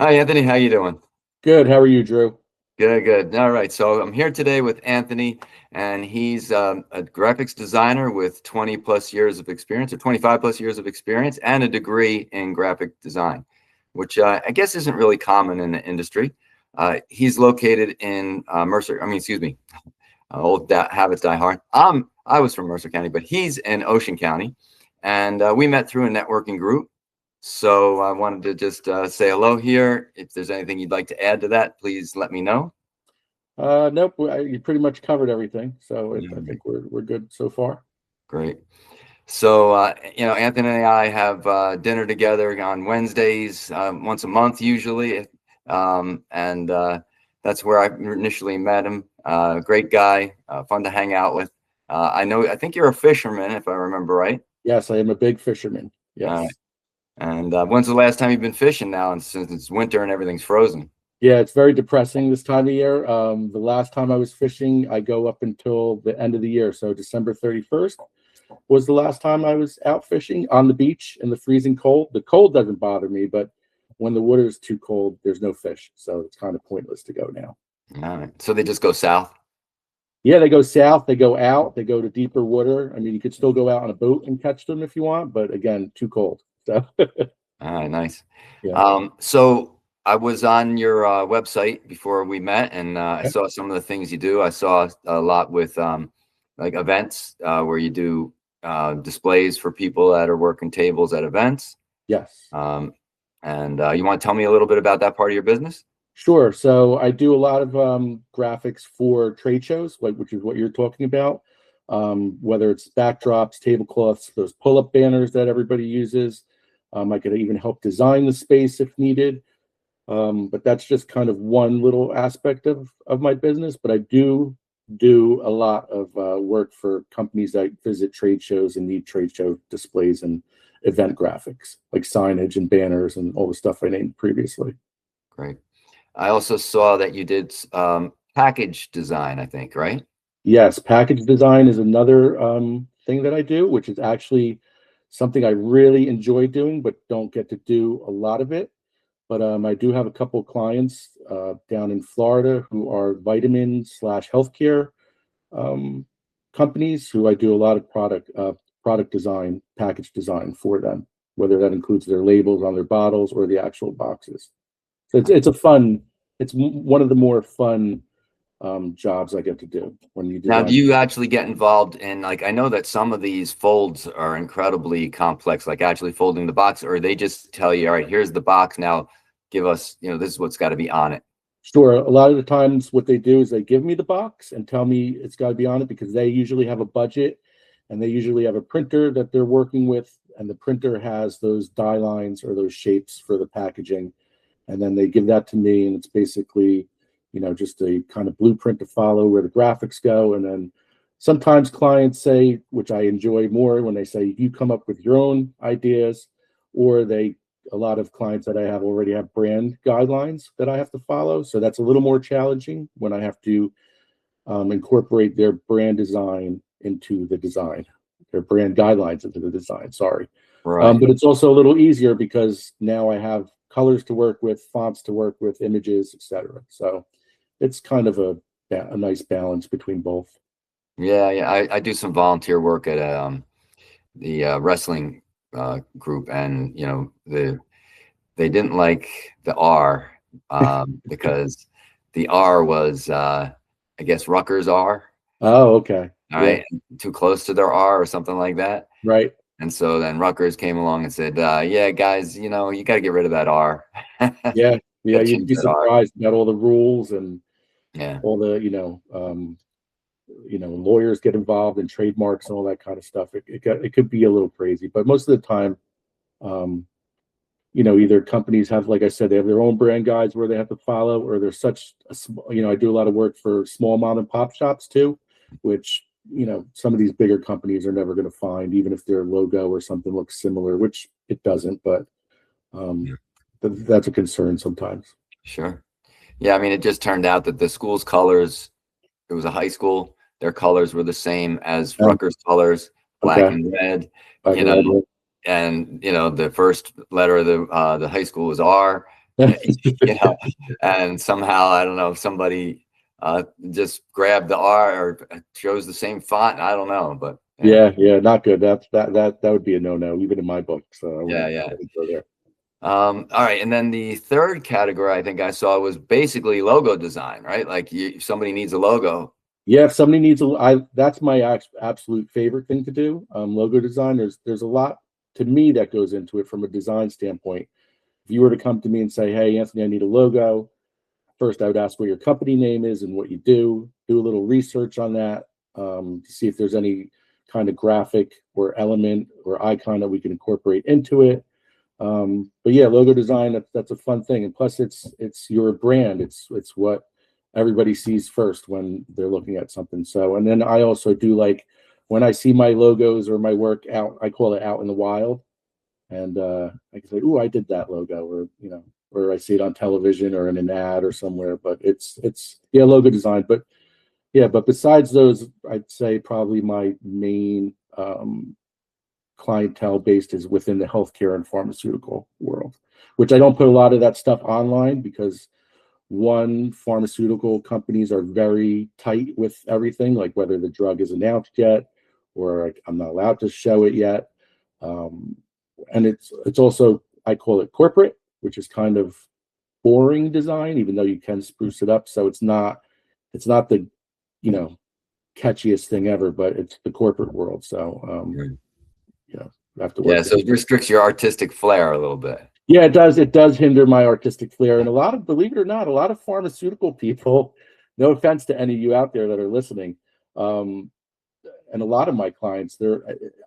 Hi, Anthony. How you doing? Good. How are you, Drew? Good, good. All right. So I'm here today with Anthony, and he's a graphics designer with 20 plus years of experience, or 25 plus years of experience, and a degree in graphic design, which I guess isn't really common in the industry. He's located in Mercer. I mean, excuse me, habits die hard. I was from Mercer County, but he's in Ocean County, and we met through a networking group. So I wanted to just say hello here. If there's anything you'd like to add to that, please let me know. Nope. You pretty much covered everything, so I Mhm. think we're good so far. Great. So, Anthony and I have dinner together on Wednesdays, once a month usually. And that's where I initially met him. Great guy, fun to hang out with. I think you're a fisherman, if I remember right. Yes, I am a big fisherman. All right. Yes. And when's the last time you've been fishing now? And since it's winter and everything's frozen. Yeah, it's very depressing this time of year. The last time I was fishing, I go up until the end of the year, so December 31st was the last time I was out fishing on the beach in the freezing cold. The cold doesn't bother me, but when the water is too cold, there's no fish, so it's kind of pointless to go now. All right. So they just go south. Yeah, they go south, they go out, they go to deeper water. I mean, you could still go out on a boat and catch them if you want, but again, too cold. So, All right, nice. yeah. So I was on your website before we met, and I Okay. saw some of the things you do. I saw a lot with like events where you do displays for people that are working tables at events. Yes. Um, and you want to tell me a little bit about that part of your business? Sure. So I do a lot of graphics for trade shows, like which is what you're talking about. Whether it's backdrops, tablecloths, those pull-up banners that everybody uses. I could even help design the space if needed. But that's just kind of one little aspect of my business. But I do a lot of work for companies that visit trade shows and need trade show displays and event graphics, like signage and banners and all the stuff I named previously. Great. I also saw that you did package design, I think, right? Yes, package design is another thing that I do, which is actually something I really enjoy doing, but don't get to do a lot of it. But I do have a couple of clients down in Florida who are vitamin slash healthcare um, companies who I do a lot of product design, package design for them, whether that includes their labels on their bottles or the actual boxes. So it's a fun, one of the more fun jobs I get to do when you Now, do design. you actually get involved in, like, I know that some of these folds are incredibly complex, like actually folding the box, or they just tell you, all right, here's the box. Now give us, this is what's got to be on it. Sure. A lot of the times, what they do is they give me the box and tell me it's got to be on it because they usually have a budget and they usually have a printer that they're working with, and the printer has those die lines or those shapes for the packaging. And then they give that to me, and it's basically, just a kind of blueprint to follow where the graphics go. And then sometimes clients say, which I enjoy more, when they say, you come up with your own ideas, or a lot of clients that I have already have brand guidelines that I have to follow. So that's a little more challenging when I have to incorporate their brand design into the design, their brand guidelines into the design. Sorry. Right. But it's also a little easier because now I have colors to work with, fonts to work with, images, etc. So it's kind of a nice balance between both. Yeah, yeah. I do some volunteer work at the wrestling group, and they didn't like the R because the R was I guess Rutgers R. Oh, okay. All Yeah. right, too close to their R or something like that. Right. And so then Rutgers came along and said, "Yeah, guys, you got to get rid of that R. Got Yeah. Yeah. to You'd change be that R." surprised about all the rules and Yeah, all the, lawyers get involved in trademarks and all that kind of stuff. It could be a little crazy, but most of the time, um, either companies have, like I said, they have their own brand guides where they have to follow, or there's I do a lot of work for small mom and pop shops too, which, some of these bigger companies are never going to find, even if their logo or something looks similar, which it doesn't, but um, yeah, that's a concern sometimes. sure. Yeah, I mean, it just turned out that the school's colors, it was a high school, their colors were the same as Um, Rutgers colors, black okay. and red, Black you and know, red. and the first letter of the high school was R, you know, and somehow, I don't know, if somebody just grabbed the R or chose the same font. I don't know, but yeah. Yeah, not good. That would be a no-no, even in my book. So I Yeah, wouldn't, yeah. I wouldn't go there. All right, and then the third category I think I saw was basically logo design, right? Like if somebody needs a logo. Yeah, if somebody needs that's my absolute favorite thing to do. Logo design. There's a lot to me that goes into it from a design standpoint. If you were to come to me and say, "Hey, Anthony, I need a logo," first I would ask what your company name is and what you do. Do a little research on that to see if there's any kind of graphic or element or icon that we can incorporate into it. But yeah, logo design, that's a fun thing. And plus it's your brand. It's what everybody sees first when they're looking at something. So, and then I also do, like, when I see my logos or my work out, I call it out in the wild. And I can say, "Ooh, I did that logo," or, or I see it on television or in an ad or somewhere. But it's yeah, logo design. But yeah, but besides those, I'd say probably my main clientele based is within the healthcare and pharmaceutical world, which I don't put a lot of that stuff online because, one, pharmaceutical companies are very tight with everything, like whether the drug is announced yet or, like, I'm not allowed to show it yet. And it's also, I call it corporate, which is kind of boring design, even though you can spruce it up. So it's not the, catchiest thing ever, but it's the corporate world. So Right. you have to work Yeah, with so it restricts your artistic flair a little bit. Yeah, it does hinder my artistic flair. And believe it or not, a lot of pharmaceutical people, no offense to any of you out there that are listening, um, and a lot of my clients,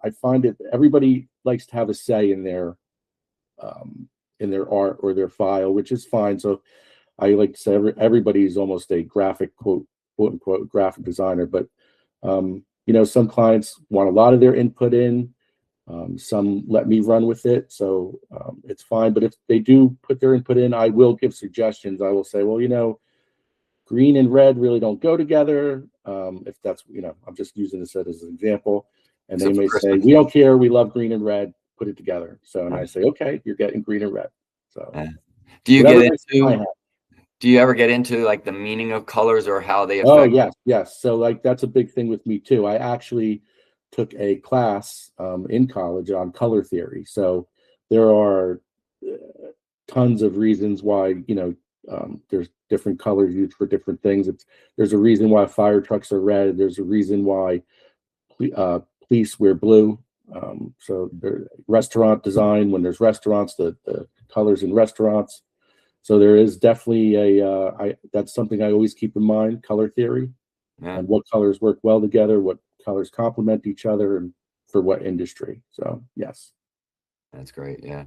I find it, everybody likes to have a say in their art or their file, which is fine. So I like to say everybody's almost a graphic, quote unquote graphic designer, but some clients want a lot of their input in. Some let me run with it, so it's fine. But if they do put their input in, I will give suggestions. I will say, well, green and red really don't go together. If that's, I'm just using this as an example. And they Except for may say, Christmas. we don't care, we love green and red, put it together. So, and I Right. say, okay, you're getting green and red. So Yeah. Do you whatever get makes my into, hat. do you ever get into like the meaning of colors or how they Oh, affect? yes. So, like, that's a big thing with me too. I actually took a class in college on color theory. So there are tons of reasons why, there's different colors used for different things. There's a reason why fire trucks are red. There's a reason why police wear blue. So restaurant design, when there's restaurants, the colors in restaurants. So there is definitely that's something I always keep in mind, color theory, Yeah, and what colors work well together, what colors complement each other, and for what industry. So yes. that's great. Yeah.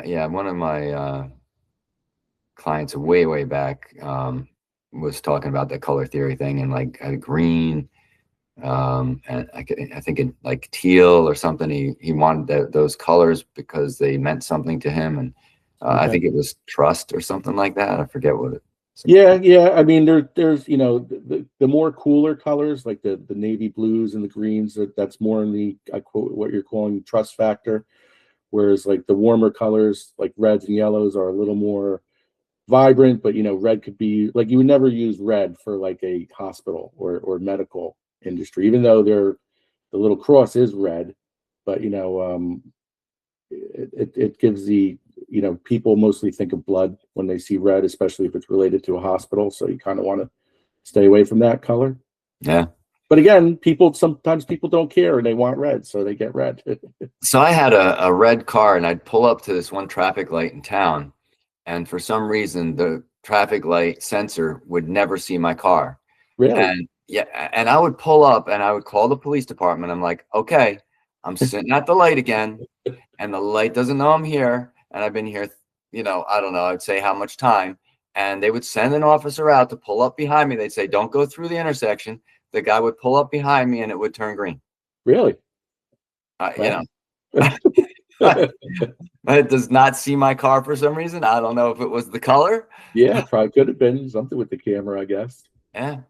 Yeah, one of my clients way back was talking about the color theory thing, and like green, and I think it like teal or something. He wanted those colors because they meant something to him, and I Okay. think it was trust or something like that. I forget what it. Yeah. I mean, there's the more cooler colors, like the navy blues and the greens. That's more in the, I quote, what you're calling trust factor. Whereas, like, the warmer colors, like reds and yellows, are a little more vibrant. But red could be, like, you would never use red for like a hospital or medical industry, even though the little cross is red. But it gives the, people mostly think of blood when they see red, especially if it's related to a hospital. So you kind of want to stay away from that color. Yeah. But again, sometimes people don't care and they want red, so they get red. So I had a red car, and I'd pull up to this one traffic light in town, and for some reason the traffic light sensor would never see my car. Really? And yeah, and I would pull up and I would call the police department. I'm like, okay, I'm sitting at the light again, and the light doesn't know I'm here, and I've been here, I don't know, I'd say how much time. And they would send an officer out to pull up behind me. They'd say, don't go through the intersection. The guy would pull up behind me and it would turn green. Really? You Wow. know, it does not see my car for some reason. I don't know if it was the color. Yeah, probably could have been something with the camera, I guess. Yeah,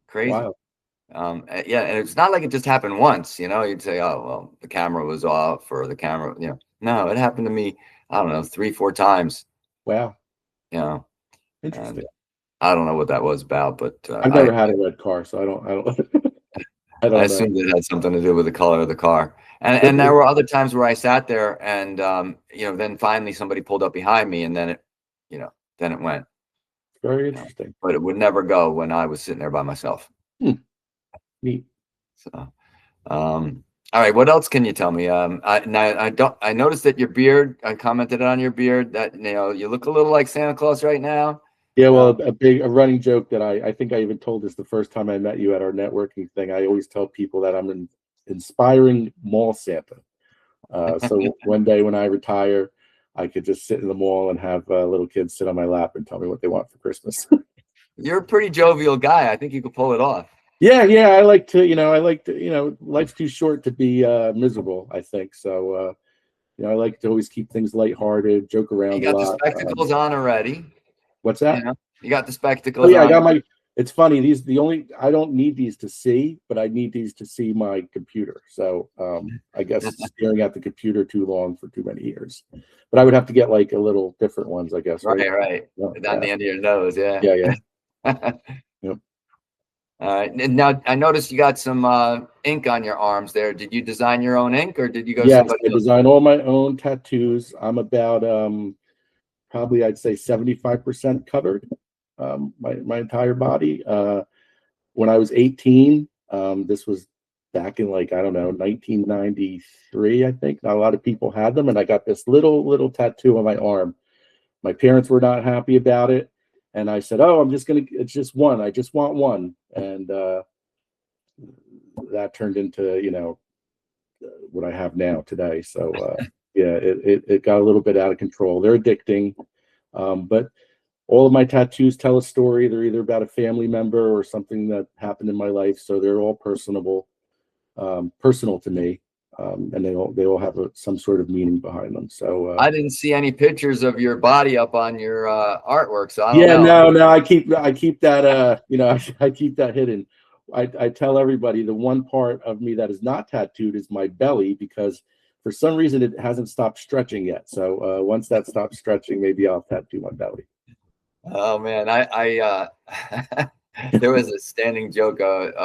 crazy. Wow. Yeah, and it's not like it just happened once. You'd say, oh well, the camera was off, or the camera. No, it happened to me, I don't know, 3 4 times. Wow. you know, Interesting. and I don't know what that was about, but I've never had a red car, so I don't I I don't know. assumed it had something to do with the color of the car. Could And there be. were other times where I sat there and then finally somebody pulled up behind me and then then it went, Very you know, interesting. but it would never go when I was sitting there by myself. Neat. So, all right, what else can you tell me? I noticed that your beard, I commented on your beard that, you look a little like Santa Claus right now. Yeah, well, a running joke that I think I even told this the first time I met you at our networking thing. I always tell people that I'm an inspiring mall Santa. So one day when I retire, I could just sit in the mall and have little kids sit on my lap and tell me what they want for Christmas. You're a pretty jovial guy. I think you could pull it off. Yeah, life's too short to be miserable, I think. So, I like to always keep things lighthearted, joke You around a got the lot. spectacles on already. What's that? You got the Oh spectacles yeah, I on. got my. It's funny. I don't need these to see, but I need these to see my computer. So I guess staring at the computer too long for too many years. But I would have to get like a little different ones, I guess. Right. Right. Yeah. Down the end of your nose. Yeah. Yeah. Yep. And now I noticed you got some ink on your arms there. Did you design your own ink or did you go Yes, somebody I else? design all my own tattoos. I'm about probably I'd say 75% covered. My entire body. When I was 18, this was back in like, I don't know, 1993, I think. Not a lot of people had them, and I got this little tattoo on my arm. My parents were not happy about it, and I said, "Oh, it's just one. I just want one." And that turned into, what I have now today. So yeah, it got a little bit out of control. They're addicting, but all of my tattoos tell a story. They're either about a family member or something that happened in my life. So they're all personal to me, and they all have some sort of meaning behind them. So I didn't see any pictures of your body up on your artwork, so I don't yeah, know. no, I keep that I keep that hidden. I tell everybody the one part of me that is not tattooed is my belly, because for some reason it hasn't stopped stretching yet. So once that stops stretching, maybe I'll tattoo my belly. Oh man, I there was a standing joke uh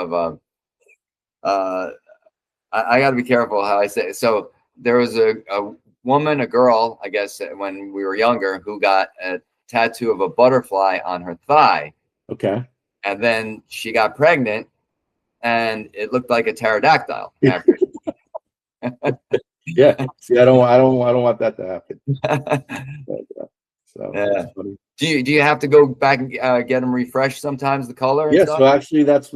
I got to be careful how I say it. So there was a girl, I guess, when we were younger, who got a tattoo of a butterfly on her thigh, Okay. and then she got pregnant, and it looked like a pterodactyl after. Yeah. See, I don't want that to happen. But, so Yeah. that's funny. Do you have to go back and get them refreshed sometimes, the color and Yeah, stuff? so actually that's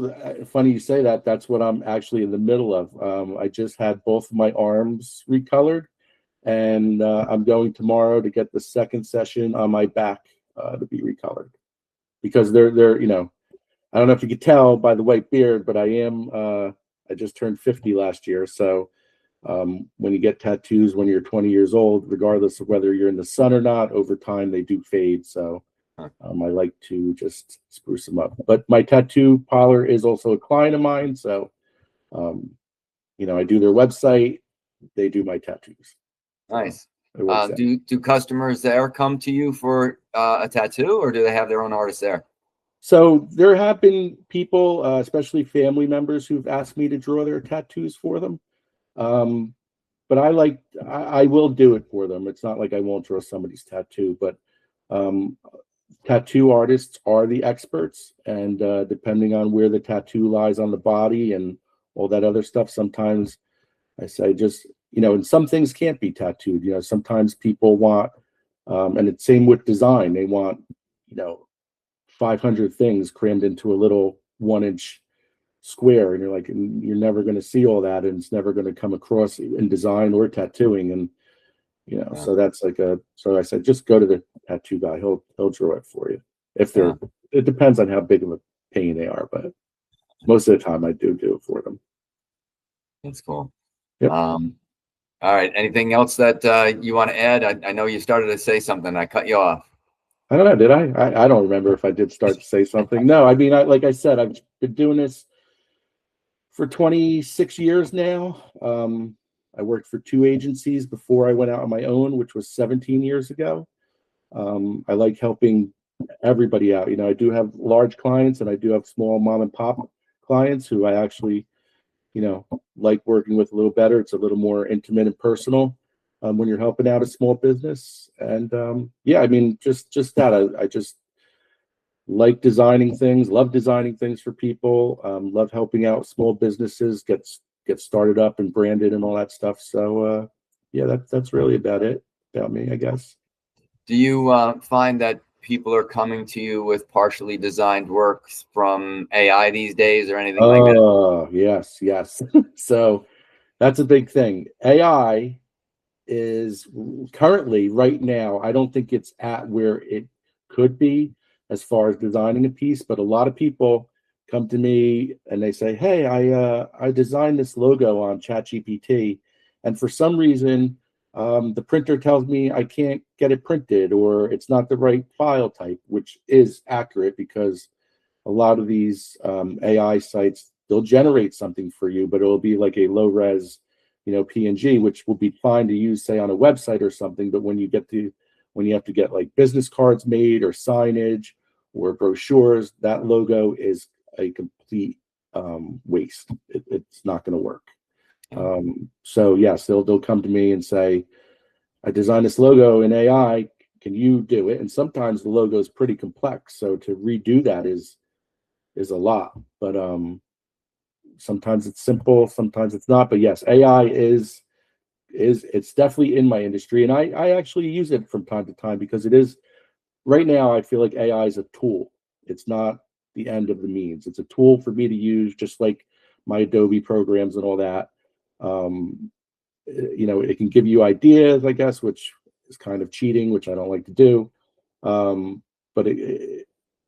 funny you say that. That's what I'm actually in the middle of. I just had both of my arms recolored, and I'm going tomorrow to get the second session on my back to be recolored, because they're I don't know if you could tell by the white beard, but I just turned 50 last year. So when you get tattoos when you're 20 years old, regardless of whether you're in the sun or not, over time they do fade. So I like to just spruce them up. But my tattoo parlor is also a client of mine. So, I do their website. They do my tattoos. Nice. It works out. Do customers there come to you for a tattoo, or do they have their own artists there? So there have been people, especially family members, who've asked me to draw their tattoos for them. But I will do it for them. It's not like I won't draw somebody's tattoo, but tattoo artists are the experts, and depending on where the tattoo lies on the body and all that other stuff, sometimes I say just, and some things can't be tattooed. Sometimes people want, and it's same with design. They want, 500 things crammed into a little 1-inch square, and you're like, you're never going to see all that, and it's never going to come across in design or tattooing. And so that's so I said, just go to the tattoo guy. He'll draw it for you. It depends on how big of a pain they are, but most of the time I do it for them. That's cool. Yep. All right. Anything else that you want to add? I know you started to say something. I cut you off. I don't know. Did I don't remember if I did start to say something. No, I mean, like I said, I've been doing this for 26 years now. I worked for 2 agencies before I went out on my own, which was 17 years ago. I like helping everybody out. I do have large clients and I do have small mom and pop clients who I actually, like working with a little better. It's a little more intimate and personal when you're helping out a small business. And yeah, I mean, just that. I just like designing things, love designing things for people, love helping out small businesses get started up and branded and all that stuff. So yeah, that's really about it about me, I guess. Do you find that people are coming to you with partially designed works from AI these days or anything like that? Oh, yes. So that's a big thing. AI is currently right now, I don't think it's at where it could be as far as designing a piece, but a lot of people come to me and they say, "Hey, I designed this logo on ChatGPT, and for some reason, the printer tells me I can't get it printed, or it's not the right file type," which is accurate because a lot of these AI sites, they'll generate something for you, but it'll be like a low res, PNG, which will be fine to use, say, on a website or something. But when you have to get like business cards made or signage or brochures, that logo is a complete waste. It's not going to work. So yes, they'll come to me and say, "I designed this logo in AI. Can you do it?" And sometimes the logo is pretty complex, so to redo that is a lot. But sometimes it's simple, sometimes it's not. But yes, AI is it's definitely in my industry, and I actually use it from time to time because it is right now. I feel like AI is a tool. It's not the end of the means. It's a tool for me to use, just like my Adobe programs and all that. It can give you ideas, I guess, which is kind of cheating, which I don't like to do. But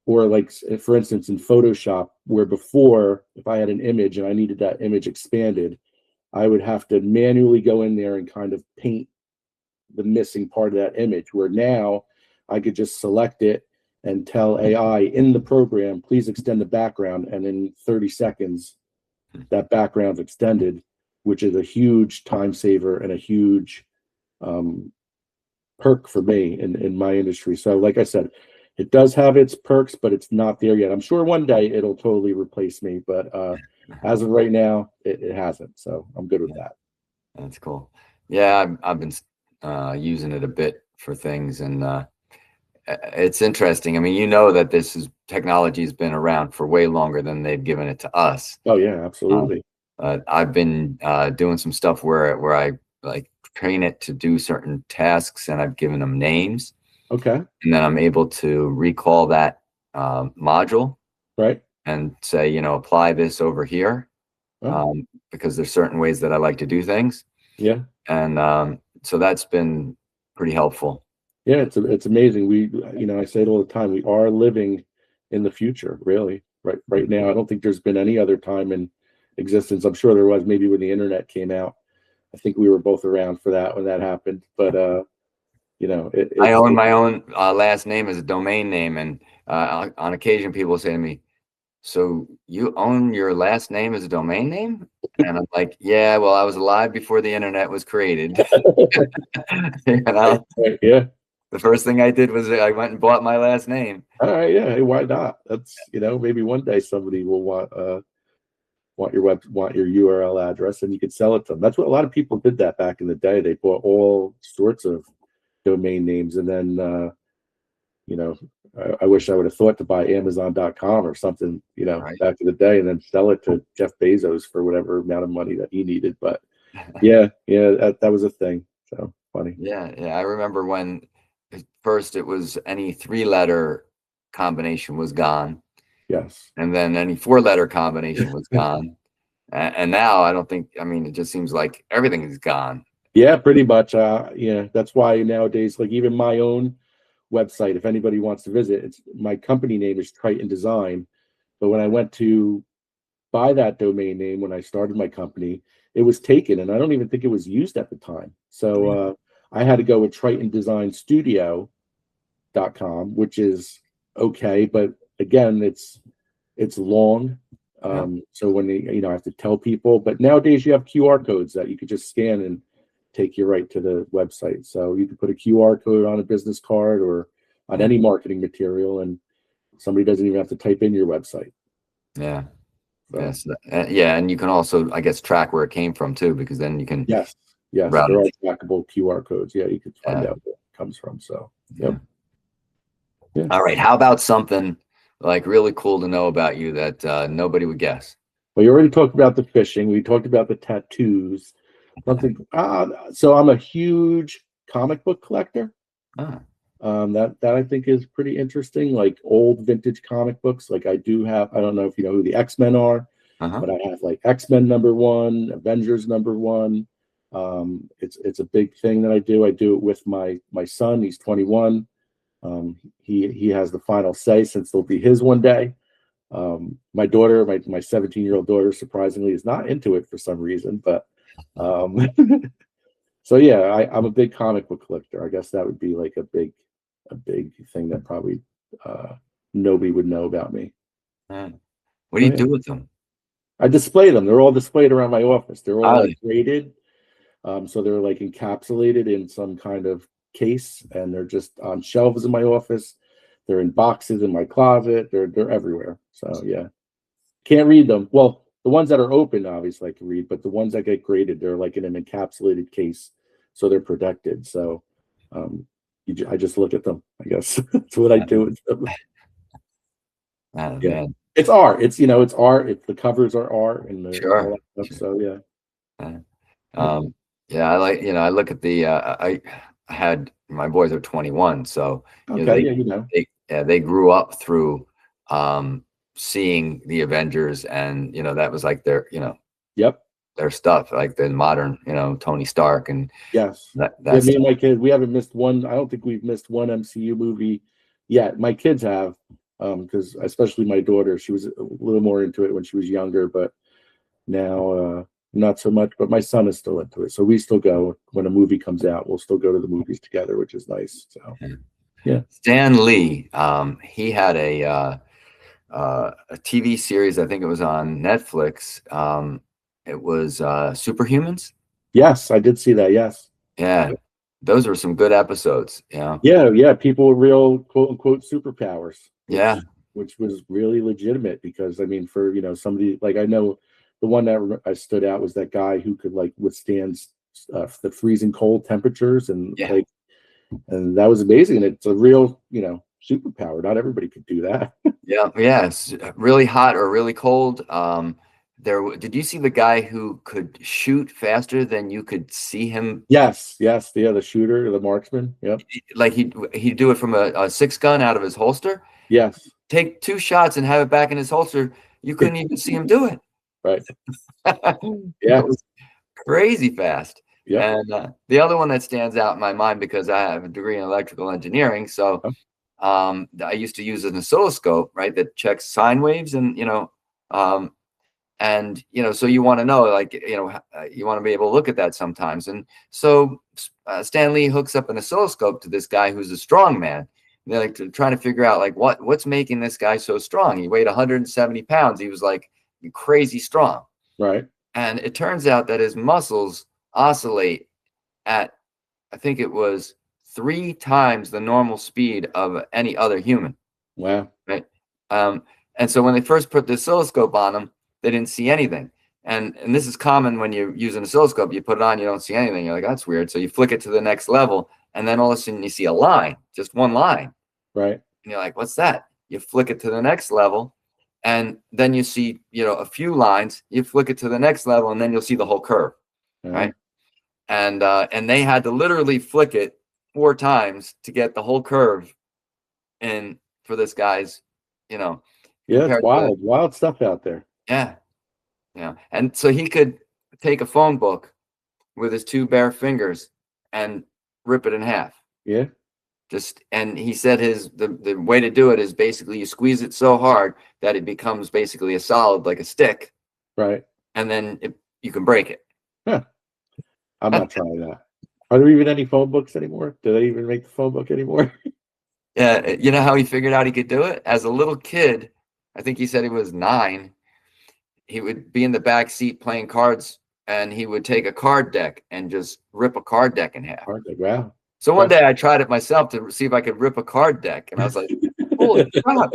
or like, for instance, in Photoshop, where before, if I had an image and I needed that image expanded, I would have to manually go in there and kind of paint the missing part of that image, where now I could just select it and tell AI in the program, "Please extend the background." And in 30 seconds, that background's extended, which is a huge time saver and a huge perk for me in my industry. So like I said, it does have its perks, but it's not there yet. I'm sure one day it'll totally replace me, but as of right now, it hasn't. So I'm good with that. That's cool. Yeah, I've been using it a bit for things, and it's interesting. I mean, that technology has been around for way longer than they've given it to us. Oh yeah, absolutely. I've been doing some stuff where I like train it to do certain tasks, and I've given them names, Okay. and then I'm able to recall that module, Right. and say, apply this over here, Oh, because there's certain ways that I like to do things, yeah. and so that's been pretty helpful. Yeah, it's amazing. I say it all the time. We are living in the future, really. Right now, I don't think there's been any other time in existence. I'm sure there was, maybe when the internet came out. I think we were both around for that when that happened. But I it's own my own last name as a domain name, and on occasion people say to me, "So you own your last name as a domain name?" And I'm like, "Yeah, well, I was alive before the internet was created." right, yeah. The first thing I did was I went and bought my last name. All right, yeah. Hey, why not? That's maybe one day somebody will want your URL address and you could sell it to them. That's what a lot of people did that back in the day. They bought all sorts of domain names, and then I wish I would have thought to buy Amazon.com or something, Right. back in the day, and then sell it to Jeff Bezos for whatever amount of money that he needed. But yeah, that was a thing. So funny. Yeah, I remember when at first it was any 3-letter combination was gone, Yes. and then any 4-letter combination was gone. And now I don't think, I mean, it just seems like everything is gone. Yeah, pretty much. Yeah, that's why nowadays, like even my own website, if anybody wants to visit, it's my company name is Triton Design. But when I went to buy that domain name when I started my company, it was taken, and I don't even think it was used at the time. So I had to go with TritonDesignStudio.com, which is okay, but again, it's long. Yeah. So when I have to tell people, but nowadays you have QR codes that you could just scan and take you right to the website. So you could put a QR code on a business card, or on any marketing material, and somebody doesn't even have to type in your website. Yeah. So, Yes. Yeah. And you can also, I guess, track where it came from too, because then you can yes, there route are it. trackable QR codes. Yeah, you can find Yeah. out where it comes from. So, Yeah. yeah. All right. How about something like really cool to know about you that nobody would guess? Well, you already talked about the fishing. We talked about the tattoos. Something. So I'm a huge comic book collector. Oh, That I think is pretty interesting. Like old vintage comic books. Like I do have. I don't know if you know who the X-Men are, uh-huh. but I have like X-Men #1, Avengers #1. It's a big thing that I do. I do it with my son. He's 21. He has the final say since it'll be his one day. My daughter, my 17-year-old daughter, surprisingly, is not into it for some reason. But so yeah, I'm a big comic book collector. I guess that would be like a big thing that probably nobody would know about me. What do So you yeah, do with them? I display them. They're all displayed around my office. They're all Oh, like graded, so they're like encapsulated in some kind of case, and they're just on shelves in my office. They're in boxes in my closet. They're everywhere. So yeah, can't read them. Well, the ones that are open, obviously, I can read, but the ones that get graded, they're like in an encapsulated case, so they're protected. So um, I just look at them. I guess that's what I do with them. oh, Yeah, man. it's art. It's art. It's the covers are art and all Sure. that stuff. Sure. So yeah, Uh, yeah. yeah, I like, I look at I had, my boys are 21, so, Okay, yeah. they grew up through, seeing the Avengers, and, that was like Yep. their stuff, like the modern, Tony Stark and Yes. Yeah, that me stuff. and my kid, we haven't missed one. I don't think we've missed one MCU movie yet. My kids have, because especially my daughter, she was a little more into it when she was younger, but now not so much. But my son is still into it, so we still go when a movie comes out. We'll still go to the movies together, which is nice. So yeah. Stan Lee, he had a TV series, I think it was on Netflix. It was Superhumans. Yes, I did see that. Yes. Yeah, those were some good episodes. Yeah, Yeah. People with real quote unquote superpowers, yeah, which was really legitimate because I mean, for somebody like I know the one that I stood out was that guy who could like withstand the freezing cold temperatures and yeah, like, and that was amazing. And it's a real superpower. Not everybody could do that. yeah, yeah. It's really hot or really cold. Did you see the guy who could shoot faster than you could see him? Yes, yeah, the shooter, the marksman. Yep. Like he'd do it from a six gun out of his holster, Yes. take two shots and have it back in his holster. You couldn't even see him do it. Right. It Yeah. was crazy fast. Yep. And the other one that stands out in my mind, because I have a degree in electrical engineering, so I used to use an oscilloscope, right, that checks sine waves, and um, so you want to know, like, you want to be able to look at that sometimes. And so Stan Lee hooks up an oscilloscope to this guy who's a strong man. They're like trying to figure out like what's making this guy so strong. He weighed 170 pounds. He was like crazy strong. Right. And it turns out that his muscles oscillate at, I think it was 3 times the normal speed of any other human. Wow. Right. And so when they first put the oscilloscope on him, they didn't see anything. And this is common when you use an oscilloscope. You put it on, you don't see anything. You're like, that's weird. So you flick it to the next level, and then all of a sudden you see a line, just one line. Right. And you're like, what's that? You flick it to the next level, and then you see, a few lines. You flick it to the next level, and then you'll see the whole curve, right? And they had to literally flick it 4 times to get the whole curve in for this guy's, Yeah, it's compared to, wild stuff out there. yeah, yeah. And so he could take a phone book with his 2 bare fingers and rip it in half. Yeah. And he said the way to do it is basically you squeeze it so hard that it becomes basically a solid, like a stick, Right. and then you can break it. Huh. I'm not trying that. Are there even any phone books anymore? Do they even make the phone book anymore? Yeah, you know how he figured out he could do it? As a little kid, I think he said he was 9. He would be in the back seat playing cards, and he would take a card deck and just rip a card deck in half. Wow. So one day I tried it myself to see if I could rip a card deck, and I was like, "Holy crap!"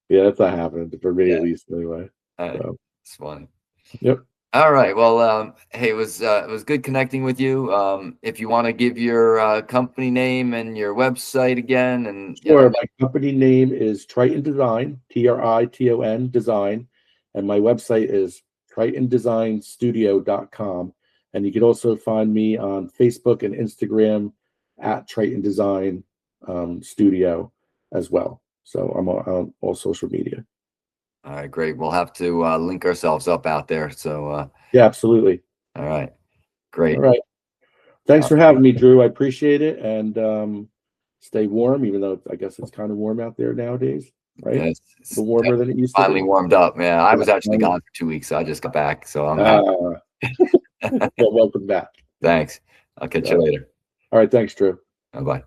Yeah, that's not happening for me Yeah. at least, anyway. So, It's funny. yep. All right. Well, hey, it was good connecting with you. If you want to give your company name and your website again, and Sure. My company name is Triton Design, Triton Design, and my website is TritonDesignStudio.com. And you can also find me on Facebook and Instagram at Triton Design Studio as well. So I'm on all social media. all right, great. We'll have to link ourselves up out there. So, Yeah, absolutely. all right, All great. right. Thanks for having me, Drew. I appreciate it. And stay warm, even though I guess it's kind of warm out there nowadays, right? It's A little warmer than it used to finally be. warmed up. Yeah, I was actually finally. gone for 2 weeks, so I just got back. So I'm happy. Well, welcome back. Thanks. I'll catch you later. All right. Thanks, Drew. Bye bye.